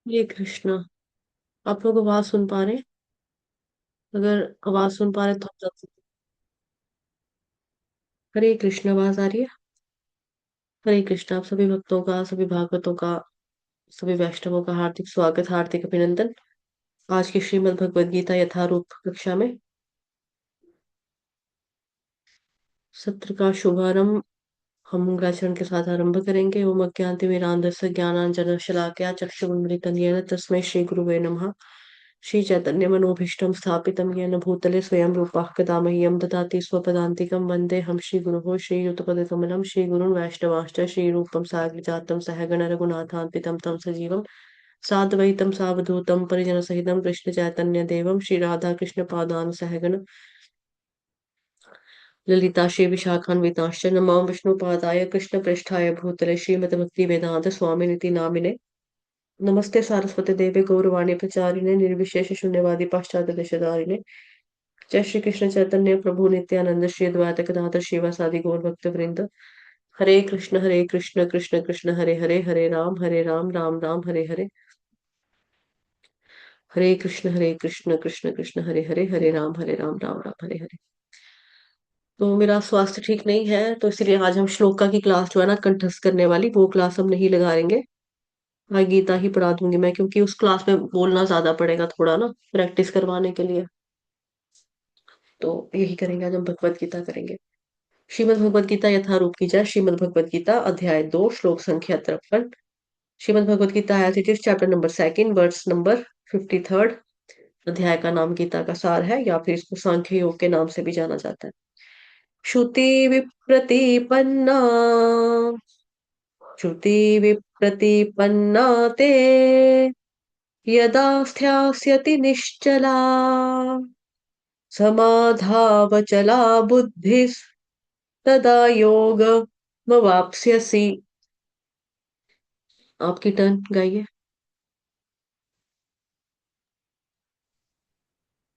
ये कृष्णा। आप लोग आवाज सुन पा रहे हैं? अगर आवाज सुन पा रहे हैं तो आप जल्द से- हरे कृष्ण, आवाज आ रही है? हरे कृष्ण। आप सभी भक्तों का, सभी भागवतों का, सभी वैष्णवों का हार्दिक स्वागत, हार्दिक अभिनंदन। आज की श्रीमद् भगवद गीता यथारूप कक्षा में सत्र का शुभारंभ हम मंगलाचरण के साथ आरंभ करेंगे। ओम अज्ञानतिमिरान्धस्य ज्ञानांजन शलाकया चक्षुरुन्मीलितं येन तस्मै श्री गुरुवे नमः। श्री चैतन्य मनोभीष्टं स्थापितं येन भूतले स्वयं रूपः कदा मह्यं ददाति स्वपदान्तिकं वन्देऽहं श्रीगुरोः श्रीयुतपदकमलं श्रीगुरुन् वैष्णवांश्च श्रीरूपं साग्रजातं सहगण रघुनाथान्वितं तं सजीवं साद्वैतं सावधूतं परिजनसहितं कृष्ण चैतन्य देवं श्री राधा कृष्ण पादान सहगण ललिता श्री विशाखान्विताश्च नमो विष्णुपादाय कृष्णप्रेष्ठाय भूतले श्रीमद्भक्ति वेदांत स्वामिनिति नामिने नमस्ते सारस्वती देवे गौरवाणी प्रचारिणे निर्विशेष शून्यवादी पाश्चात्य देशधारिणे जय श्री कृष्ण चैतन्य प्रभु नित्यानंद श्री द्वैत गदाधर शिवासादि गौर भक्त वृंद। हरे कृष्ण कृष्ण कृष्ण हरे हरे, हरे राम राम राम हरे हरे। हरे कृष्ण कृष्ण कृष्ण हरे हरे, हरे राम राम राम हरे हरे। तो मेरा स्वास्थ्य ठीक नहीं है, तो इसलिए आज हम श्लोका की क्लास जो है ना, कंठस्थ करने वाली, वो क्लास हम नहीं लगाएंगे। मैं गीता ही पढ़ा दूंगी मैं, क्योंकि उस क्लास में बोलना ज्यादा पड़ेगा थोड़ा ना, प्रैक्टिस करवाने के लिए। तो यही करेंगे, आज हम भगवत गीता करेंगे। श्रीमद् भगवत गीता यथारूप की जय। श्रीमद् भगवत गीता अध्याय 2 श्लोक संख्या 53। Shrimad Bhagavad Gita as it is chapter number 2 verse number 53। अध्याय का नाम गीता का सार है, या फिर इसको सांख्य योग के नाम से भी जाना जाता है। श्रुति विप्रतिपन्ना, श्रुति विप्रतिपन्ना ते यदा स्थास्यति निश्चला समाधावचला बुद्धिस्तदा योगमवाप्स्यसि। आपकी टर्न, गाइए।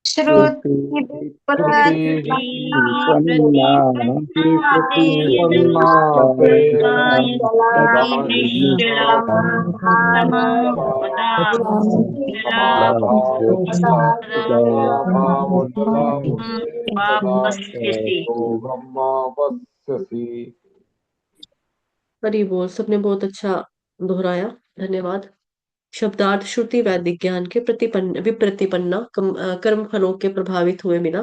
श्रुतिपन्नाते यदा समाधावचला बुद्धिस्तदा योगमावस्यसि। हरि बोल। सबने बहुत अच्छा दोहराया, धन्यवाद। शब्दार्थ श्रुति वैदिक ज्ञान के प्रतिपन्न विप्रतिपन्ना कर्म फलों के प्रभावित हुए बिना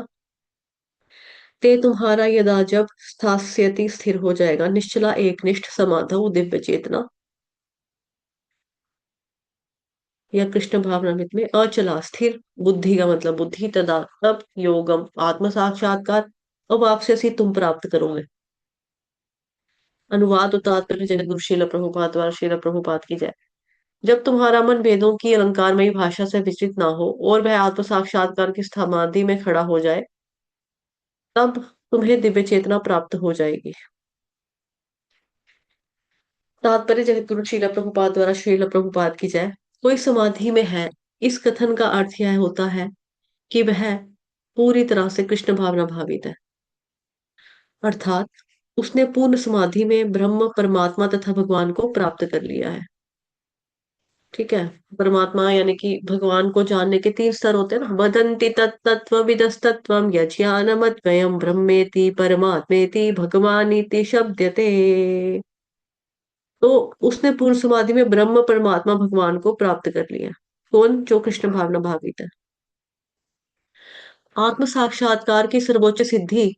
ते तुम्हारा यदा जब स्थास्यति स्थिर हो जाएगा निश्चला एकनिष्ठ समाधौ दिव्य चेतना या कृष्ण भावनामृत में अचला स्थिर बुद्धि का मतलब बुद्धि तदा तब योगम आत्म साक्षात्कार अब आपसे सी तुम प्राप्त करोगे। अनुवाद और तात्पर्य जगत गुरु श्रील प्रभुपाद द्वारा श्रील प्रभुपाद की जय। जब तुम्हारा मन वेदों की अलंकारमयी भाषा से विचलित ना हो और वह आत्म साक्षात्कार की समाधि में खड़ा हो जाए, तब तुम्हें दिव्य चेतना प्राप्त हो जाएगी। तात्पर्य जगत गुरु श्रील प्रभुपाद द्वारा श्रील प्रभुपाद की जय। कोई समाधि में है, इस कथन का अर्थ यह होता है कि वह पूरी तरह से कृष्ण भावना भावित है, अर्थात उसने पूर्ण समाधि में ब्रह्म परमात्मा तथा भगवान को प्राप्त कर लिया है। ठीक है। परमात्मा यानी कि भगवान को जानने के 3 स्तर होते हैं ना। वदन्ति तत्तत्त्वविदस्तत्त्वं यज्ञानमद्वयं ब्रह्मेति परमात्मेति भगवानीति शब्दते। तो उसने पूर्ण समाधि में ब्रह्म परमात्मा भगवान को प्राप्त कर लिया। कौन? जो कृष्ण भावना भावित है। आत्म साक्षात्कार की सर्वोच्च सिद्धि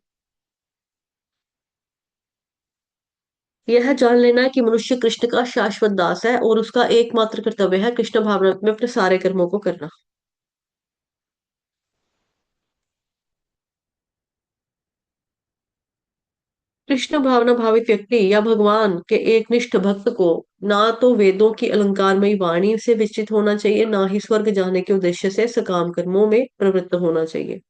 यह जान लेना है कि मनुष्य कृष्ण का शाश्वत दास है और उसका एकमात्र कर्तव्य है कृष्ण भावना में अपने सारे कर्मों को करना। कृष्ण भावना भावित व्यक्ति या भगवान के एकनिष्ठ भक्त को ना तो वेदों की अलंकारमयी वाणी से विचलित होना चाहिए, ना ही स्वर्ग जाने के उद्देश्य से सकाम कर्मों में प्रवृत्त होना चाहिए।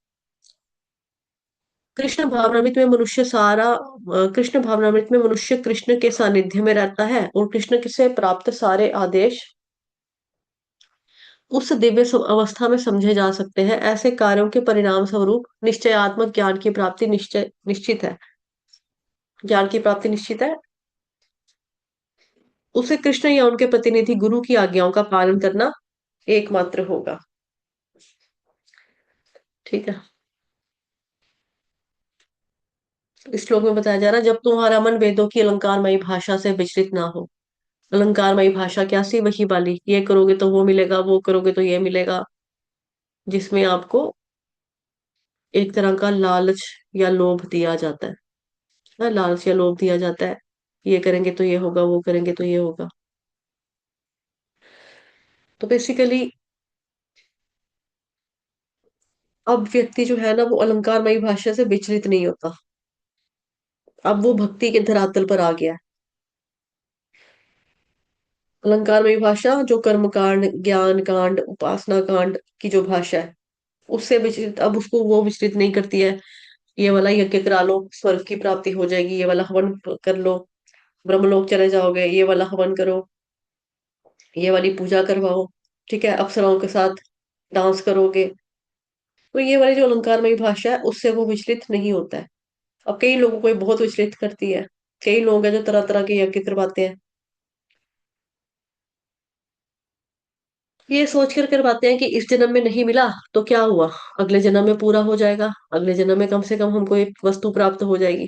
कृष्ण भावनामृत में मनुष्य कृष्ण के सानिध्य में रहता है और कृष्ण से प्राप्त सारे आदेश उस दिव्य अवस्था में समझे जा सकते हैं। ऐसे कार्यों के परिणाम स्वरूप निश्चयात्मक ज्ञान की प्राप्ति निश्चित है। ज्ञान की प्राप्ति निश्चित है। उसे कृष्ण या उनके प्रतिनिधि गुरु की आज्ञाओं का पालन करना एकमात्र होगा। ठीक है। इस श्लोक में बताया जा रहा है, जब तुम्हारा मन वेदों की अलंकारमयी भाषा से विचलित ना हो। अलंकारमयी भाषा क्या सी? वही वाली, ये करोगे तो वो मिलेगा, वो करोगे तो ये मिलेगा, जिसमें आपको एक तरह का लालच या लोभ दिया जाता है। लालच या लोभ दिया जाता है, ये करेंगे तो ये होगा, वो करेंगे तो ये होगा। तो बेसिकली अब व्यक्ति जो है ना, वो अलंकारमयी भाषा से विचलित नहीं होता। अब वो भक्ति के धरातल पर आ गया है। अलंकारमयी भाषा जो कर्म कांड, ज्ञान कांड, उपासना कांड की जो भाषा है, उससे विचलित, अब उसको वो विचलित नहीं करती है। ये वाला यज्ञ करा लो, स्वर्ग की प्राप्ति हो जाएगी, ये वाला हवन कर लो, ब्रह्मलोक चले जाओगे, ये वाला हवन करो, ये वाली पूजा करवाओ, ठीक है, अप्सराओं के साथ डांस करोगे। तो ये वाली जो अलंकारमयी भाषा है, उससे वो विचलित नहीं होता है। अब कई लोगों को ये बहुत विचलित करती है। कई लोग हैं जो तरह तरह के यज्ञ करवाते हैं, ये सोच कर करवाते हैं कि इस जन्म में नहीं मिला तो क्या हुआ, अगले जन्म में पूरा हो जाएगा, अगले जन्म में कम से कम हमको एक वस्तु प्राप्त हो जाएगी।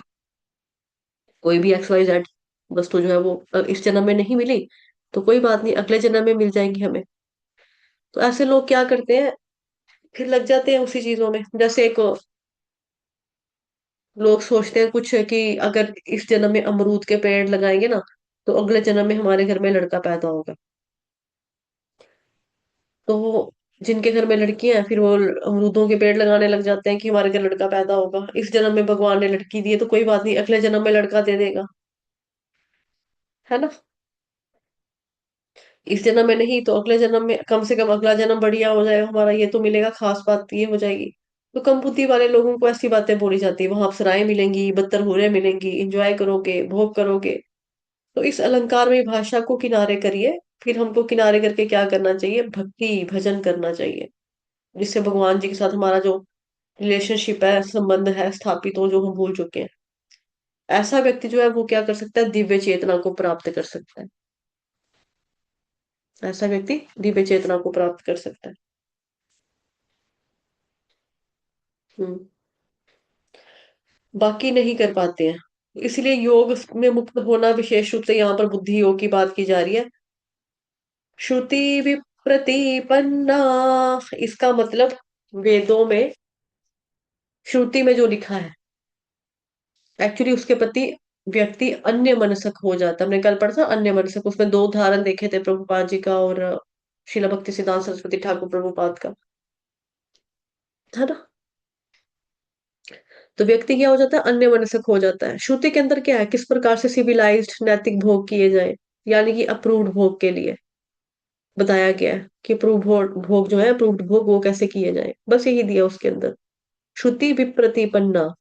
कोई भी XYZ वस्तु जो है वो इस जन्म में नहीं मिली तो कोई बात नहीं, अगले जन्म में मिल जाएगी हमें। तो ऐसे लोग क्या करते हैं, फिर लग जाते हैं उसी चीजों में। जैसे एक लोग सोचते हैं कुछ है कि अगर इस जन्म में अमरूद के पेड़ लगाएंगे ना, तो अगले जन्म में हमारे घर में लड़का पैदा होगा। तो जिनके घर में लड़कियां हैं, फिर वो अमरूदों के पेड़ लगाने लग जाते हैं कि हमारे घर लड़का पैदा होगा। इस जन्म में भगवान ने लड़की दी है तो कोई बात नहीं, अगले जन्म में लड़का दे देगा, है ना। इस जन्म में नहीं तो अगले जन्म में कम से कम अगला जन्म बढ़िया हो जाएगा हमारा, ये तो मिलेगा, खास बात ये हो जाएगी। तो कम बुद्धि वाले लोगों को ऐसी बातें बोली जाती है, वहां अप्सराएं मिलेंगी, बदतर हूरें मिलेंगी, इंजॉय करोगे, भोग करोगे। तो इस अलंकार में भाषा को किनारे करिए। फिर हमको किनारे करके क्या करना चाहिए? भक्ति भजन करना चाहिए, जिससे भगवान जी के साथ हमारा जो रिलेशनशिप है, संबंध है स्थापित हो, जो हम भूल चुके हैं। ऐसा व्यक्ति जो है वो क्या कर सकता है? दिव्य चेतना को प्राप्त कर सकता है। ऐसा व्यक्ति दिव्य चेतना को प्राप्त कर सकता है। हम्म। बाकी नहीं कर पाते हैं। इसलिए योग में मुक्त होना, विशेष रूप से यहाँ पर बुद्धि योग की बात की जा रही है। श्रुति विप्रतिपन्ना, इसका मतलब वेदों में, श्रुति में जो लिखा है, एक्चुअली उसके प्रति व्यक्ति अन्य मनसक हो जाता है। हमने कल पढ़ा था अन्य मनसक, उसमें दो उदाहरण देखे थे, प्रभुपाद जी का और शिला भक्ति सिद्धांत सरस्वती ठाकुर प्रभुपाद का, था ना। तो व्यक्ति क्या हो जाता है? अन्य मनसक हो जाता है। श्रुति के अंदर क्या है, किस प्रकार से सिविलाइज्ड नैतिक भोग किए जाए, यानी कि अप्रूव्ड भोग के लिए बताया गया है कि अप्रूव्ड भोग जो है, अप्रूव्ड भोग वो कैसे किए जाए, बस यही दिया उसके अंदर। श्रुति विप्रतिपन्ना,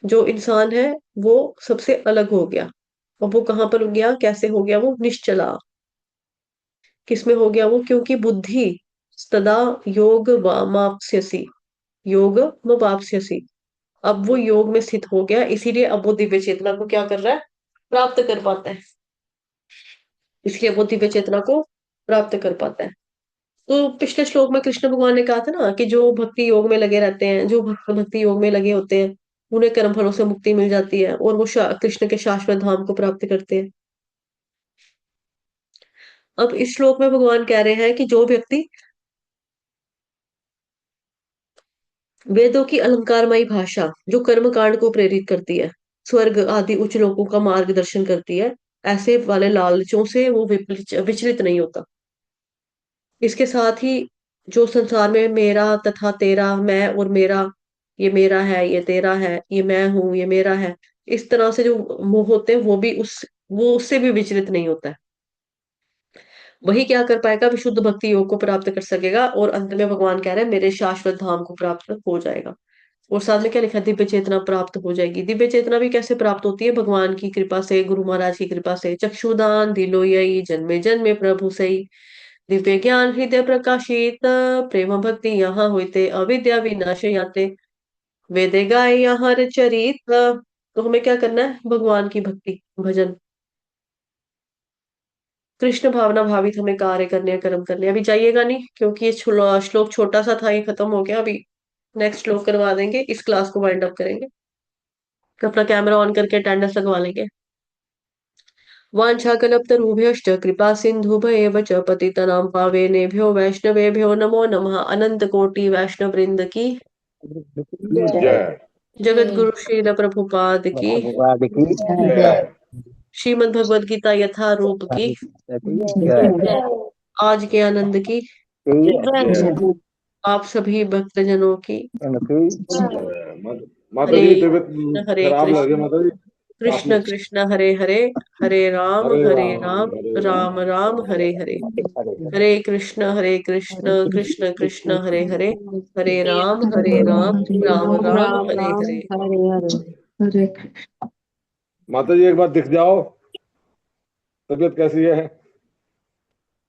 जो इंसान है वो सबसे अलग हो गया। और वो कहाँ पर हो गया, कैसे हो गया? वो निश्चला। किसमें हो गया वो? क्योंकि बुद्धि सदा योग वामाप्स्यसि, योग वाप्स्यसि, अब वो योग में स्थित हो गया, इसीलिए अब वो दिव्य चेतना को क्या कर रहा है? प्राप्त कर पाता है। इसलिए वो दिव्य चेतना को प्राप्त कर पाता है। तो पिछले श्लोक में कृष्ण भगवान ने कहा था ना कि जो भक्ति योग में लगे रहते हैं, जो भक्त भक्ति योग में लगे होते हैं, उन्हें कर्म फलों से मुक्ति मिल जाती है और वो कृष्ण के शाश्वत धाम को प्राप्त करते हैं। अब इस श्लोक में भगवान कह रहे हैं कि जो व्यक्ति वेदों की अलंकारमयी भाषा, जो कर्म कांड को प्रेरित करती है, स्वर्ग आदि उच्च लोकों का मार्गदर्शन करती है, ऐसे वाले लालचों से वो विचलित नहीं होता। इसके साथ ही जो संसार में मेरा तथा तेरा, मैं और मेरा, ये मेरा है, ये तेरा है, ये मैं हूं, ये मेरा है, इस तरह से जो मोह होते हैं, वो उससे भी विचलित नहीं होता है। वही क्या कर पाएगा? विशुद्ध भक्ति योग को प्राप्त कर सकेगा और अंत में भगवान कह रहे हैं मेरे शाश्वत धाम को प्राप्त हो जाएगा। और साथ में क्या लिखा है? दिव्य चेतना प्राप्त हो जाएगी। दिव्य चेतना भी कैसे प्राप्त होती है? भगवान की कृपा से, गुरु महाराज की कृपा से। चक्षुदान दिलो यही जन्मे जन्मे प्रभु सही, दिव्य ज्ञान हृदय प्रकाशित, प्रेम भक्ति यहाँ होते, अविद्या विनाश याते, वेदे गाय यहाँ चरित। तो हमें क्या करना है? भगवान की भक्ति भजन, कृष्ण भावना भावित हमें कार्य करने हैं, कर्म करने हैं। अभी जाइएगा नहीं, क्योंकि ये श्लोक छोटा सा था, ये खत्म हो गया। अभी नेक्स्ट श्लोक करवा देंगे, इस क्लास को वाइंड अप करेंगे। तो अपना कैमरा ऑन करके अटेंडेंस लगवा लेंगे। वाञ्छाकल्पतरुभ्यश्च कृपा सिन्धुभ्येव च पतितनां पावनेभ्यो वैष्णवेभ्यो नमो नमः। अनंत कोटि वैष्णव वृंद की जय। जगत गुरु श्रील प्रभुपाद की भगवान की जय। श्रीमद् भगवद गीता यथा रूप की जय। आज के आनंद की जय। आप सभी भक्तजनों की उनकी माता हरे जी तबीयत कृष्ण हरे खराब लगे कृष्ण माता जी। कृष्ण कृष्ण हरे हरे हरे राम हरे राम राम हरे हरे। हरे कृष्ण कृष्ण कृष्ण हरे राम राम राम राम हरे राम हरे। हरे हरे। हरे माता जी एक बार दिख जाओ, तबीयत कैसी है?